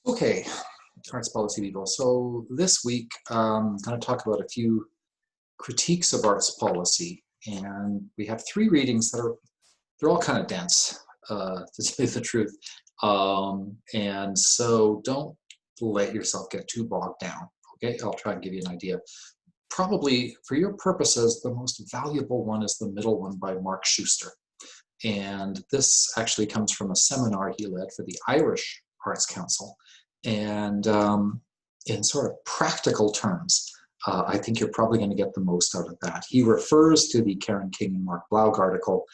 Okay, arts policy people. So this week, I'm going to talk about a few critiques of arts policy, and we have three readings that they're all kind of dense, to tell you the truth. And so don't let yourself get too bogged down. Okay, I'll try and give you an idea. Probably for your purposes, the most valuable one is the middle one by Mark Schuster. And this actually comes from a seminar he led for the Irish Arts Council. And in sort of practical terms, I think you're probably going to get the most out of that. He refers to the Karen King and Mark Blaug article,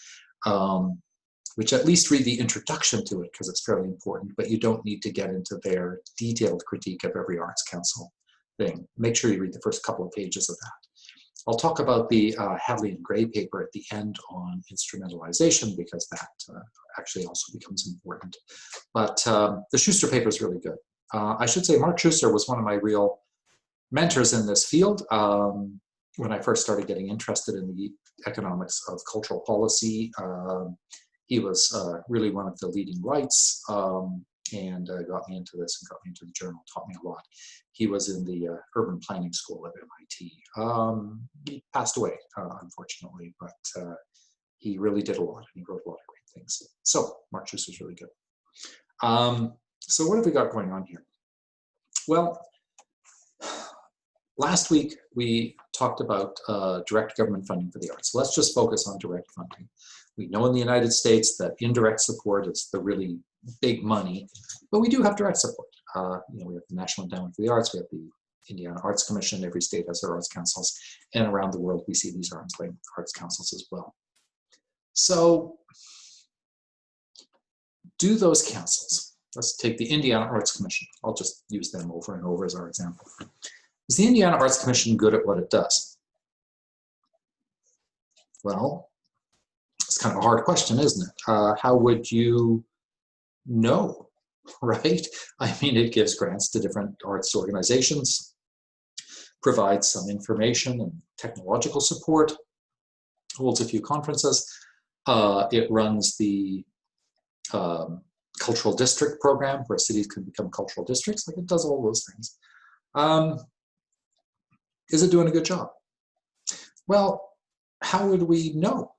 which at least read the introduction to it because it's fairly important, but you don't need to get into their detailed critique of every Arts Council thing. Make sure you read the first couple of pages of that. I'll talk about the Hadley and Gray paper at the end on instrumentalization because that actually also becomes important. But the Schuster paper is really good. I should say Mark Schuster was one of my real mentors in this field. When I first started getting interested in the economics of cultural policy, he was really one of the leading lights and got me into this and got me into the journal, taught me a lot. He was in the urban planning school at MIT. He passed away, unfortunately, but he really did a lot and he wrote a lot of great things. So Mark Schuster's really good. So what have we got going on here? Well, last week we talked about direct government funding for the arts. So let's just focus on direct funding. We know in the United States that indirect support is the really big money, but we do have direct support. We have the National Endowment for the Arts, we have the Indiana Arts Commission, every state has their arts councils, and around the world we see these arts councils as well. So do those councils, let's take the Indiana Arts Commission, I'll just use them over and over as our example. Is the Indiana Arts Commission good at what it does? Well, it's kind of a hard question, isn't it? How would you know, right? I mean, it gives grants to different arts organizations, provides some information and technological support, holds a few conferences. It runs the cultural district program where cities can become cultural districts. Like, it does all those things. Is it doing a good job? Well, how would we know,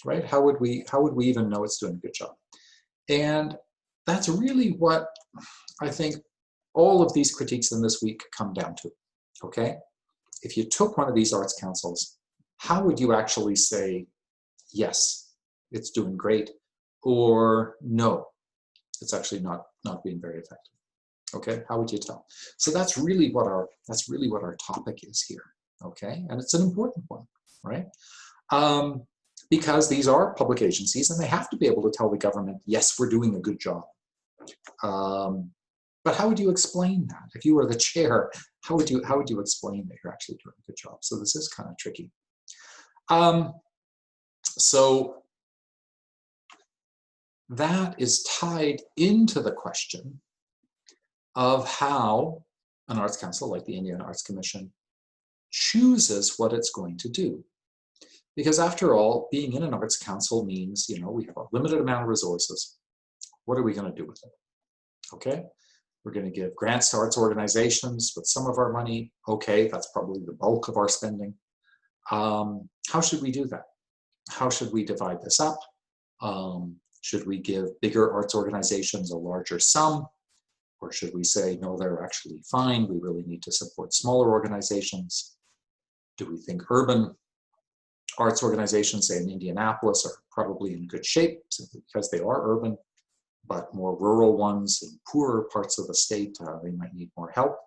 right? How would we even know it's doing a good job? And that's really what I think all of these critiques in this week come down to, okay? If you took one of these arts councils, how would you actually say, yes, it's doing great, or no, it's actually not being very effective? Okay, how would you tell? So that's really what our topic is here, okay? And it's an important one, right? Because these are public agencies and they have to be able to tell the government, yes, we're doing a good job. But how would you explain that? If you were the chair, how would you explain that you're actually doing a good job? So this is kind of tricky. So that is tied into the question of how an arts council like the Indiana Arts Commission chooses what it's going to do. Because after all, being in an arts council means, we have a limited amount of resources. What are we going to do with it? Okay, we're going to give grants to arts organizations with some of our money. Okay, that's probably the bulk of our spending. How should we do that? How should we divide this up? Should we give bigger arts organizations a larger sum? Or should we say, no, they're actually fine, we really need to support smaller organizations? Do we think urban arts organizations, say in Indianapolis, are probably in good shape simply because they are urban, but more rural ones in poorer parts of the state, they might need more help?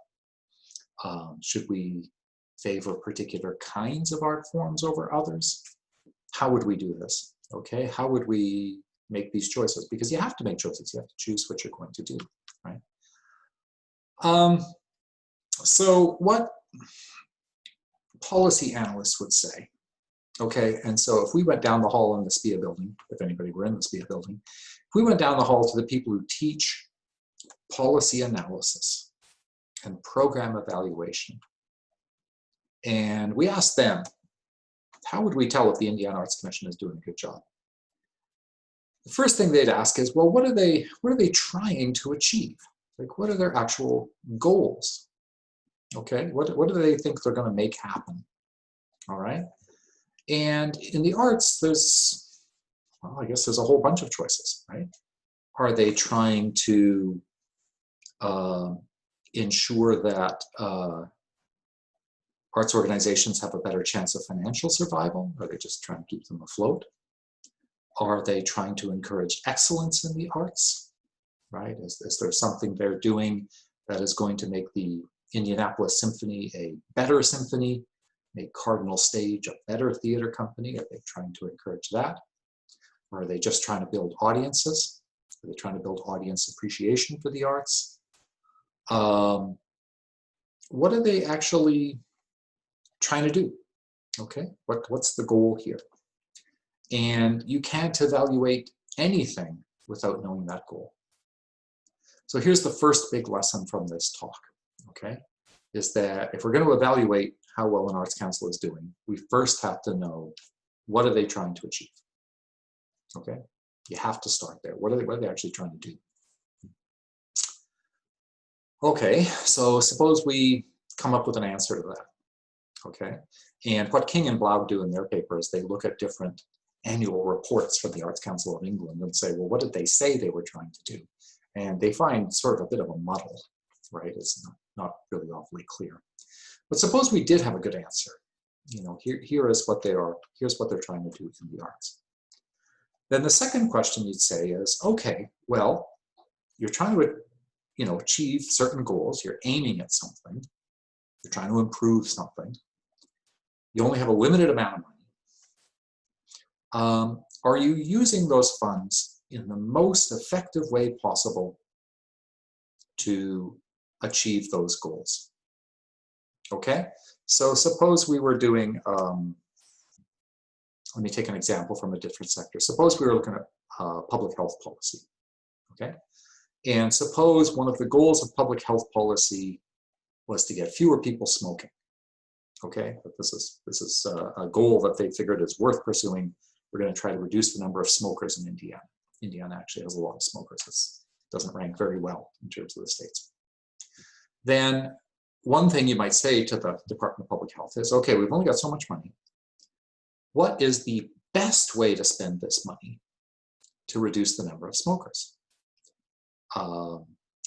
Should we favor particular kinds of art forms over others? How would we do this? Okay, how would we make these choices? Because you have to make choices, you have to choose what you're going to do, right? So what policy analysts would say, okay, and so if we went down the hall in the SPIA building, if anybody were in the SPIA building, if we went down the hall to the people who teach policy analysis and program evaluation, and we asked them, how would we tell if the Indiana Arts Commission is doing a good job? The first thing they'd ask is, well, what are they trying to achieve? Like, what are their actual goals? Okay, what do they think they're going to make happen? All right. And in the arts, there's, well, I guess there's a whole bunch of choices, right? Are they trying to ensure that arts organizations have a better chance of financial survival? Are they just trying to keep them afloat? Are they trying to encourage excellence in the arts, right? Is there something they're doing that is going to make the Indianapolis Symphony a better symphony, make Cardinal Stage a better theater company? Are they trying to encourage that? Or are they just trying to build audiences? Are they trying to build audience appreciation for the arts? What are they actually trying to do? Okay, what's the goal here? And you can't evaluate anything without knowing that goal. So here's the first big lesson from this talk, okay, is that if we're going to evaluate how well an arts council is doing, we first have to know, what are they trying to achieve? Okay, you have to start there. What are they actually trying to do? Okay, so suppose we come up with an answer to that. Okay, and what King and Blau do in their paper is they look at different annual reports from the Arts Council of England and say, well, what did they say they were trying to do? And they find sort of a bit of a muddle, right? It's not really awfully clear. But suppose we did have a good answer. You know, here is what they are. Here's what they're trying to do in the arts. Then the second question you'd say is, okay, well, you're trying to, you know, achieve certain goals. You're aiming at something. You're trying to improve something. You only have a limited amount of money. Are you using those funds in the most effective way possible to achieve those goals? Okay, so suppose we were doing, let me take an example from a different sector. Suppose we were looking at public health policy, okay? And suppose one of the goals of public health policy was to get fewer people smoking, okay? But this is a goal that they figured is worth pursuing. We're going to try to reduce the number of smokers in Indiana. Indiana actually has a lot of smokers. This doesn't rank very well in terms of the states. Then one thing you might say to the Department of Public Health is, okay, we've only got so much money. What is the best way to spend this money to reduce the number of smokers?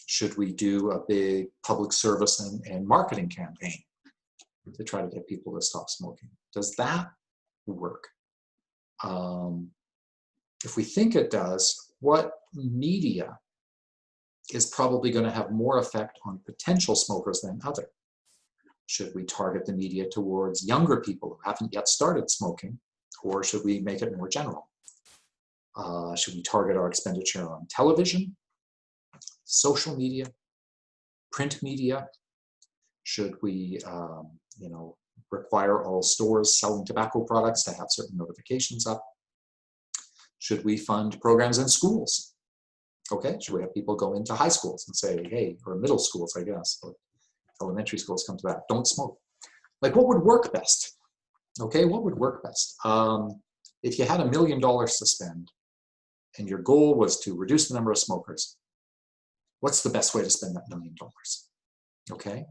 Should we do a big public service and marketing campaign to try to get people to stop smoking? Does that work? If we think it does, what media is probably going to have more effect on potential smokers than other? Should we target the media towards younger people who haven't yet started smoking, or should we make it more general? Should we target our expenditure on television, social media, print media? Should we, you know, require all stores selling tobacco products to have certain notifications up? Should we fund programs in schools? Okay, should we have people go into high schools and say, hey, or middle schools, I guess, or elementary schools come to that, don't smoke. Like, what would work best? Okay, what would work best? If you had $1 million to spend and your goal was to reduce the number of smokers, what's the best way to spend that $1 million? Okay,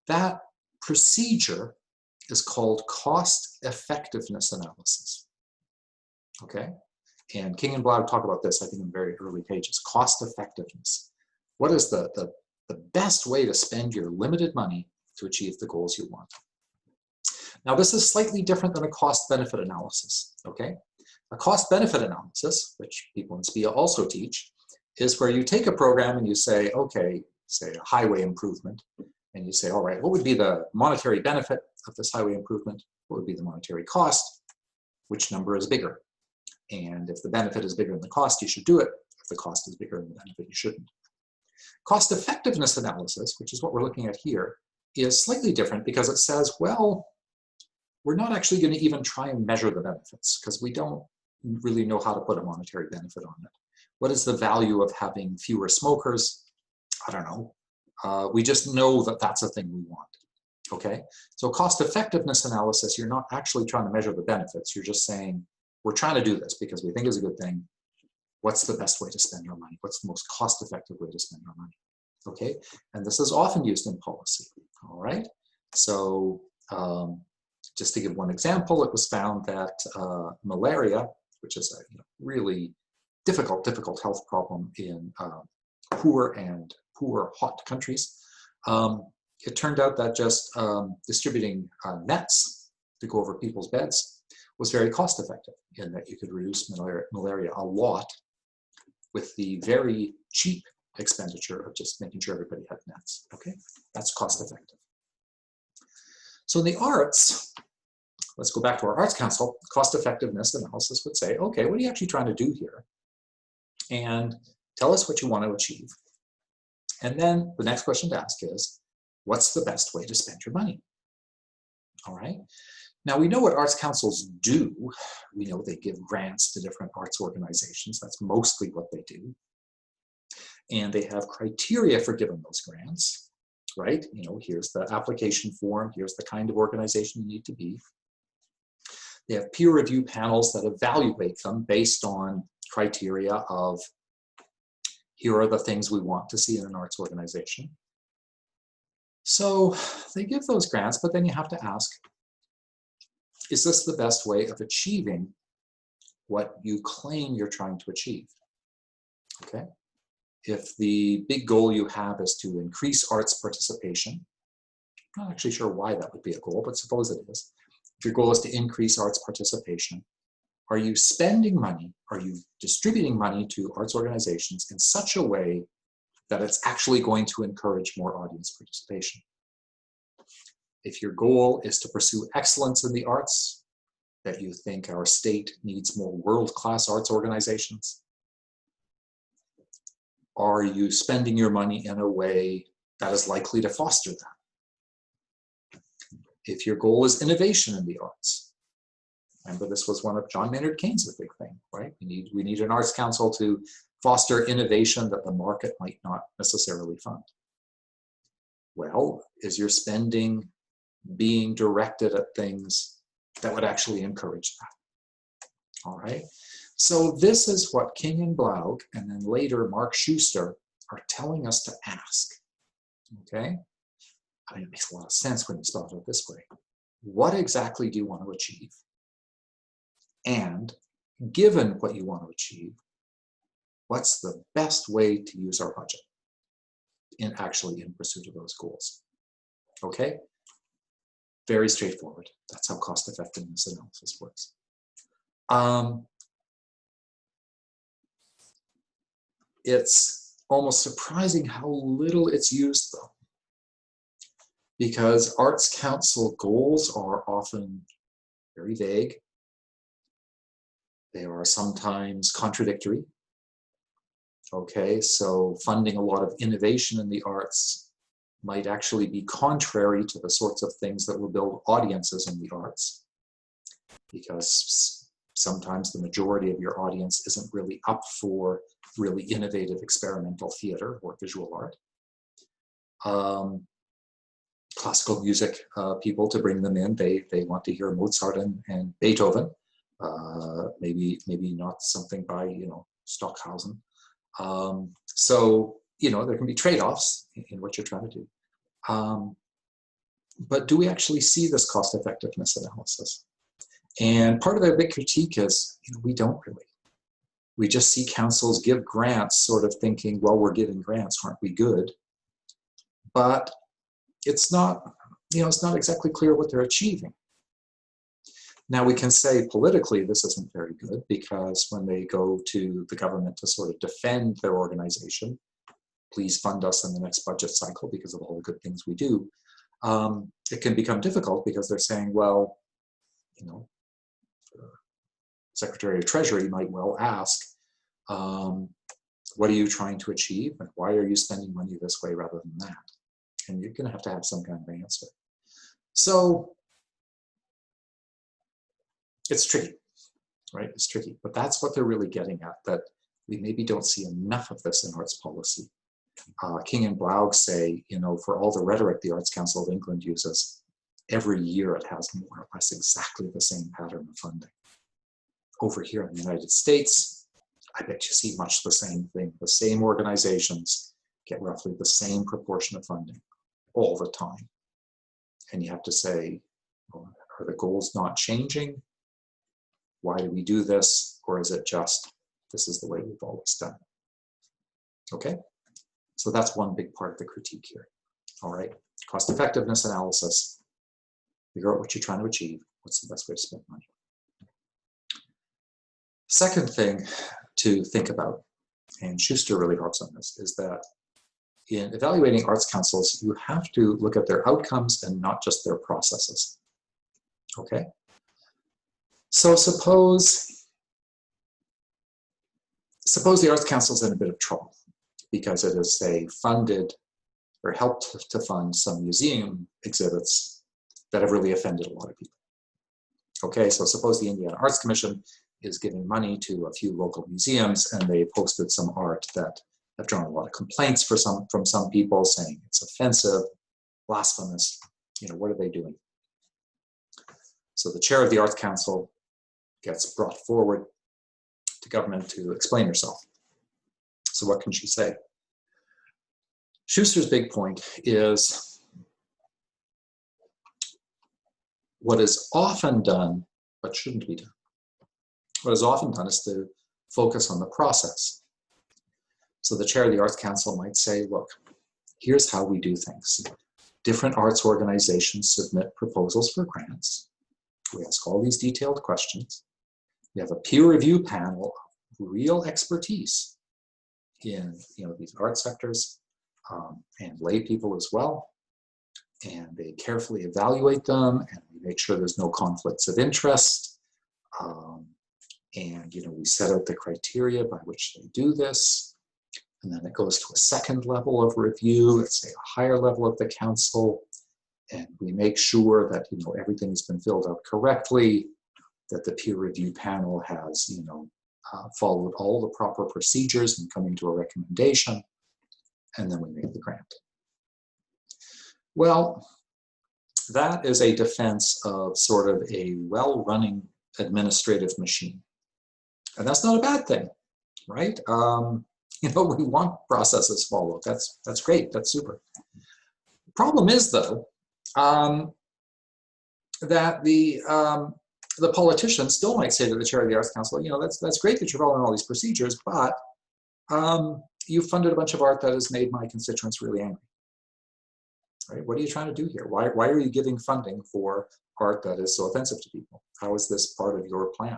that procedure is called cost effectiveness analysis. Okay, and King and Blau talk about this, I think, in very early pages. Cost effectiveness. What is the best way to spend your limited money to achieve the goals you want? Now, this is slightly different than a cost-benefit analysis, okay? A cost-benefit analysis, which people in SPIA also teach, is where you take a program and you say, okay, say a highway improvement, and you say, all right, what would be the monetary benefit of this highway improvement? What would be the monetary cost? Which number is bigger? And if the benefit is bigger than the cost, you should do it. If the cost is bigger than the benefit, you shouldn't. Cost effectiveness analysis, which is what we're looking at here, is slightly different because it says, well, we're not actually going to even try and measure the benefits because we don't really know how to put a monetary benefit on it. What is the value of having fewer smokers? I don't know. We just know that that's a thing we want. Okay, so cost effectiveness analysis, you're not actually trying to measure the benefits. You're just saying, we're trying to do this because we think it's a good thing. What's the best way to spend our money? What's the most cost-effective way to spend our money? okay? And this is often used in policy, all right? So just to give one example, it was found that malaria, which is a really difficult health problem in poor hot countries, it turned out that just distributing nets to go over people's beds was very cost effective in that you could reduce malaria a lot with the very cheap expenditure of just making sure everybody had nets, okay? That's cost effective. So in the arts, let's go back to our Arts Council, cost effectiveness analysis would say, okay, what are you actually trying to do here? And tell us what you want to achieve. And then the next question to ask is, what's the best way to spend your money? All right. Now we know what arts councils do. We know they give grants to different arts organizations. That's mostly what they do. And they have criteria for giving those grants, right? Here's the application form. Here's the kind of organization you need to be. They have peer review panels that evaluate them based on criteria of, here are the things we want to see in an arts organization. So they give those grants, but then you have to ask, is this the best way of achieving what you claim you're trying to achieve? Okay. If the big goal you have is to increase arts participation, I'm not actually sure why that would be a goal, but suppose it is. If your goal is to increase arts participation, are you spending money, are you distributing money to arts organizations in such a way that it's actually going to encourage more audience participation? If your goal is to pursue excellence in the arts, that you think our state needs more world-class arts organizations, are you spending your money in a way that is likely to foster that? If your goal is innovation in the arts, remember this was one of John Maynard Keynes' big thing, right? We need an arts council to foster innovation that the market might not necessarily fund. Well, is your spending being directed at things that would actually encourage that? All right. So this is what King and Blaug, and then later Mark Schuster, are telling us to ask. Okay. I mean, it makes a lot of sense when you spell it out this way. What exactly do you want to achieve? And given what you want to achieve, what's the best way to use our budget in pursuit of those goals? Okay? Very straightforward. That's how cost effectiveness analysis works. It's almost surprising how little it's used though, because Arts Council goals are often very vague. They are sometimes contradictory. Okay, so funding a lot of innovation in the arts might actually be contrary to the sorts of things that will build audiences in the arts, because sometimes the majority of your audience isn't really up for really innovative experimental theater or visual art. Classical music people, to bring them in, they want to hear Mozart and Beethoven, maybe not something by Stockhausen. So there can be trade-offs in what you're trying to do. But do we actually see this cost effectiveness analysis? And part of their big critique is we don't really. We just see councils give grants sort of thinking, well, we're giving grants, aren't we good? But it's not, it's not exactly clear what they're achieving. Now we can say politically this isn't very good, because when they go to the government to sort of defend their organization, please fund us in the next budget cycle because of all the good things we do, it can become difficult because they're saying, well, Secretary of Treasury might well ask, what are you trying to achieve and why are you spending money this way rather than that? And you're going to have some kind of answer. So it's tricky, right? It's tricky, but that's what they're really getting at, that we maybe don't see enough of this in arts policy. King and Blaug say, for all the rhetoric the Arts Council of England uses, every year it has more or less exactly the same pattern of funding. Over here in the United States, I bet you see much the same thing. The same organizations get roughly the same proportion of funding all the time. And you have to say, well, are the goals not changing? Why do we do this? Or is it just, this is the way we've always done it? Okay, so that's one big part of the critique here. All right, cost effectiveness analysis, figure out what you're trying to achieve, what's the best way to spend money. Second thing to think about, and Schuster really harps on this, is that in evaluating arts councils, you have to look at their outcomes and not just their processes. Okay? So suppose the arts council's in a bit of trouble because it has, say, funded or helped to fund some museum exhibits that have really offended a lot of people. Okay, so suppose the Indiana Arts Commission is giving money to a few local museums and they posted some art that have drawn a lot of complaints from some people saying it's offensive, blasphemous, what are they doing? So the chair of the Arts Council gets brought forward to government to explain herself. So what can she say? Schuster's big point is what is often done, but shouldn't be done. What is often done is to focus on the process. So the chair of the Arts Council might say, look, here's how we do things. Different arts organizations submit proposals for grants. We ask all these detailed questions. We have a peer review panel of real expertise in these art sectors and lay people as well. And they carefully evaluate them and we make sure there's no conflicts of interest. And we set out the criteria by which they do this. And then it goes to a second level of review, let's say a higher level of the council. And we make sure that everything's been filled out correctly, that the peer review panel has followed all the proper procedures in coming to a recommendation, and then we make the grant. Well, that is a defense of sort of a well-running administrative machine. And that's not a bad thing, right? We want processes followed. That's great, that's super. The problem is, though, that the politician still might say to the chair of the Arts Council, that's great that you're following all these procedures, but you funded a bunch of art that has made my constituents really angry. Right? What are you trying to do here? Why are you giving funding for art that is so offensive to people? How is this part of your plan?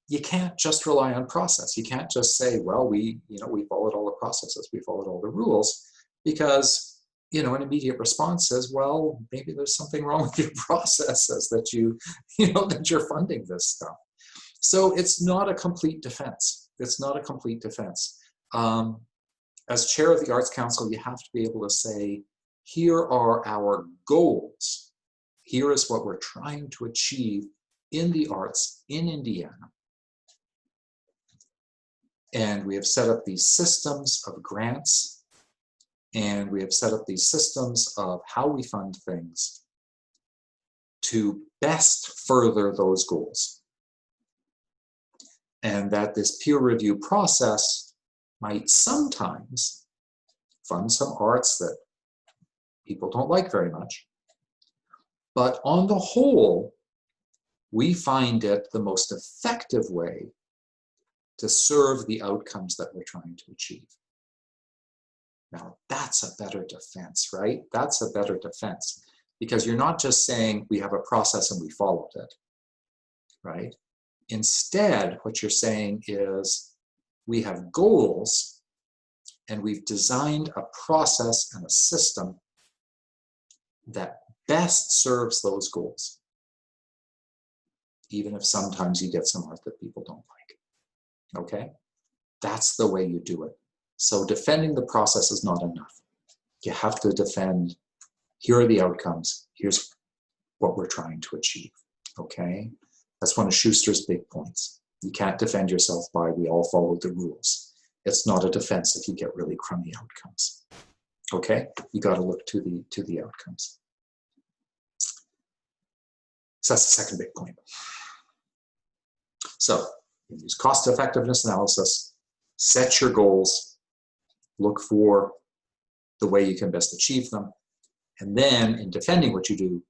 You can't just rely on process. You can't just say, well, we followed all the processes, we followed all the rules, because an immediate response says, well, maybe there's something wrong with your processes that that you're funding this stuff. So it's not a complete defense. It's not a complete defense. As chair of the Arts Council, you have to be able to say, here are our goals. Here is what we're trying to achieve in the arts in Indiana. And we have set up these systems of grants, and we have set up these systems of how we fund things to best further those goals. And that this peer review process might sometimes fund some arts that people don't like very much. But on the whole, we find it the most effective way to serve the outcomes that we're trying to achieve. Now, that's a better defense, right? That's a better defense, because you're not just saying we have a process and we followed it, right? Instead, what you're saying is we have goals and we've designed a process and a system that best serves those goals, even if sometimes you get some art that people don't like. Okay? That's the way you do it. So defending the process is not enough. You have to defend, here are the outcomes, here's what we're trying to achieve. Okay? That's one of Schuster's big points. You can't defend yourself by we all followed the rules. It's not a defense if you get really crummy outcomes. Okay? You got to look to the outcomes. So that's the second big point. So you use cost effectiveness analysis, set your goals, look for the way you can best achieve them. And then in defending what you do,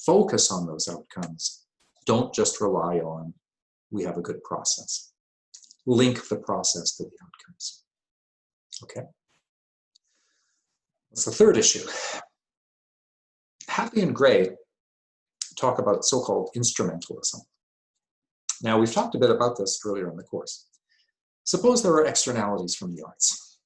focus on those outcomes. Don't just rely on, we have a good process. Link the process to the outcomes. Okay. That's the third issue. Hadley and Gray talk about so-called instrumentalism. Now, we've talked a bit about this earlier in the course. Suppose there are externalities from the arts.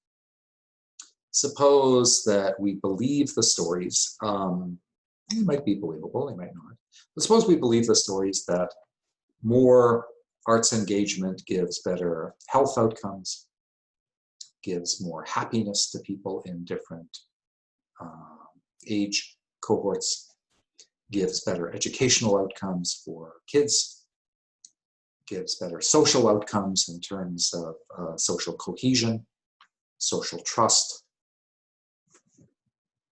Suppose that we believe the stories. They might be believable, they might not. But suppose we believe the stories that more arts engagement gives better health outcomes, gives more happiness to people in different age cohorts, gives better educational outcomes for kids, gives better social outcomes in terms of social cohesion, social trust,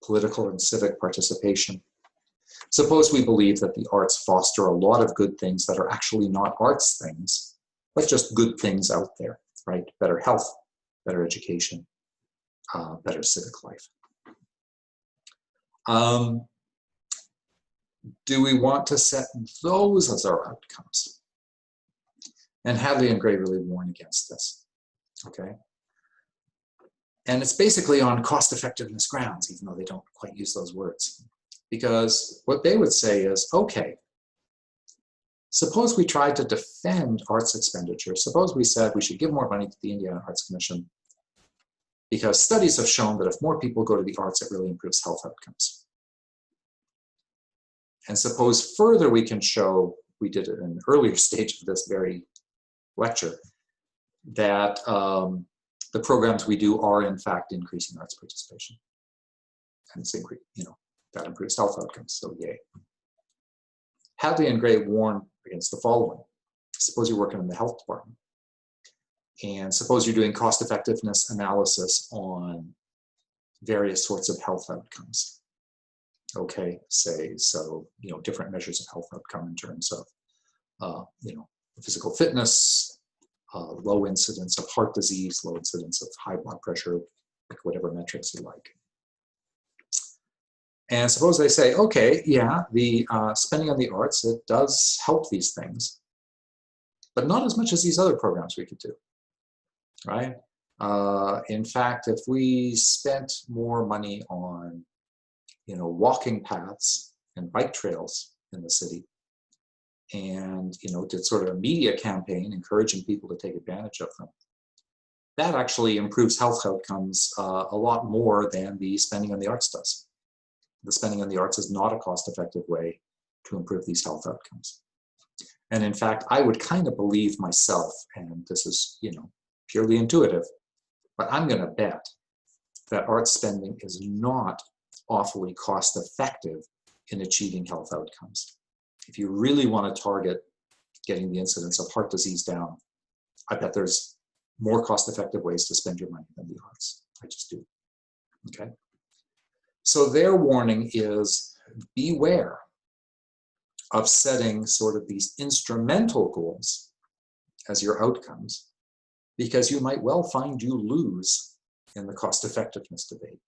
political and civic participation. Suppose we believe that the arts foster a lot of good things that are actually not arts things, but just good things out there, right? Better health, better education, better civic life. Do we want to set those as our outcomes? And Hadley and Gray really warn against this, okay? And it's basically on cost-effectiveness grounds, even though they don't quite use those words. Because what they would say is, okay, suppose we tried to defend arts expenditure. Suppose we said we should give more money to the Indiana Arts Commission because studies have shown that if more people go to the arts, it really improves health outcomes. And suppose further we can show, we did it in an earlier stage of this very lecture, that the programs we do are in fact increasing arts participation. And it's that improves health outcomes, so yay. Hadley and Gray warn against the following. Suppose you're working in the health department, and suppose you're doing cost effectiveness analysis on various sorts of health outcomes. Okay, different measures of health outcome in terms of, physical fitness, low incidence of heart disease, low incidence of high blood pressure, whatever metrics you like. And suppose they say, okay, yeah, the spending on the arts, it does help these things, but not as much as these other programs we could do, right? In fact, if we spent more money on, walking paths and bike trails in the city, and, did sort of a media campaign encouraging people to take advantage of them, that actually improves health outcomes a lot more than the spending on the arts does. The spending on the arts is not a cost-effective way to improve these health outcomes. And in fact, I would kind of believe myself, and this is, purely intuitive, but I'm going to bet that arts spending is not awfully cost-effective in achieving health outcomes. If you really want to target getting the incidence of heart disease down, I bet there's more cost-effective ways to spend your money than the arts. I just do. Okay. So their warning is beware of setting sort of these instrumental goals as your outcomes, because you might well find you lose in the cost-effectiveness debate.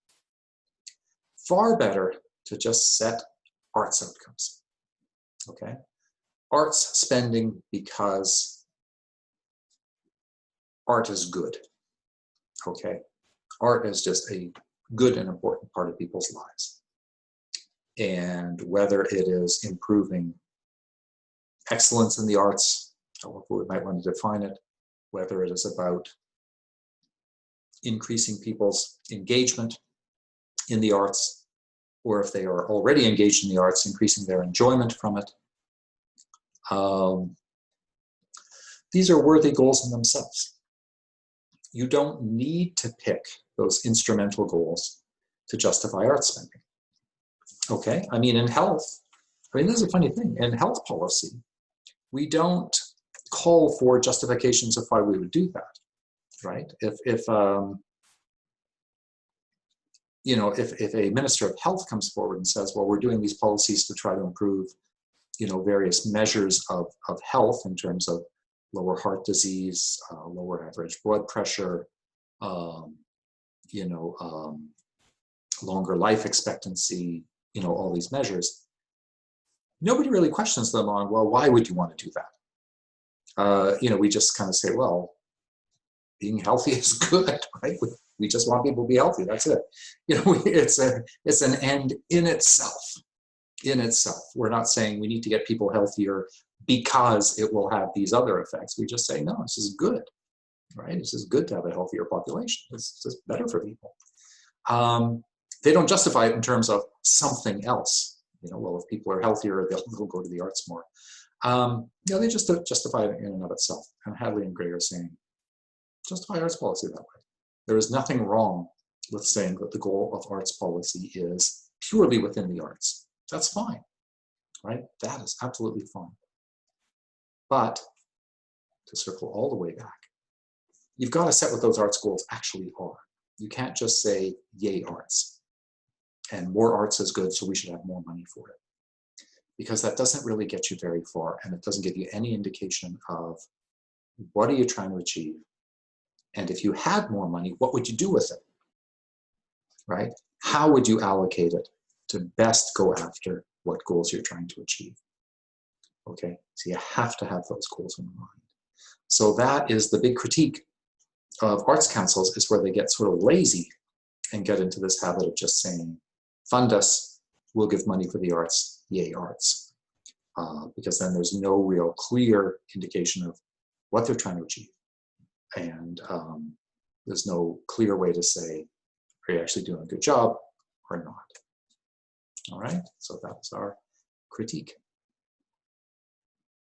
Far better to just set arts outcomes. Okay? Arts spending because art is good. Okay? Art is just a good and important part of people's lives. And whether it is improving excellence in the arts, however we might want to define it, whether it is about increasing people's engagement in the arts, or if they are already engaged in the arts, increasing their enjoyment from it. These are worthy goals in themselves. You don't need to pick those instrumental goals to justify art spending. Okay, in health, this is a funny thing. In health policy, we don't call for justifications of why we would do that, right? If a minister of health comes forward and says, well, we're doing these policies to try to improve, various measures of health in terms of lower heart disease, lower average blood pressure, longer life expectancy, all these measures, nobody really questions them on, well, why would you want to do that? We just kind of say, well, being healthy is good, right? We just want people to be healthy. That's it. It's an end in itself. In itself, we're not saying we need to get people healthier because it will have these other effects. We just say, no, this is good, right? This is good to have a healthier population. It's just better for people. They don't justify it in terms of something else. Well, if people are healthier, they'll go to the arts more. They just justify it in and of itself. And Hadley and Gray are saying, justify arts policy that way. There is nothing wrong with saying that the goal of arts policy is purely within the arts. That's fine, right? That is absolutely fine. But to circle all the way back, you've got to set what those arts goals actually are. You can't just say, yay, arts. And more arts is good, so we should have more money for it. Because that doesn't really get you very far, and it doesn't give you any indication of what are you trying to achieve. And if you had more money, what would you do with it, right? How would you allocate it to best go after what goals you're trying to achieve? Okay, so you have to have those goals in mind. So that is the big critique of arts councils, is where they get sort of lazy and get into this habit of just saying, fund us, we'll give money for the arts, yay arts. Because then there's no real clear indication of what they're trying to achieve. And there's no clear way to say, are you actually doing a good job or not? All right, so that was our critique.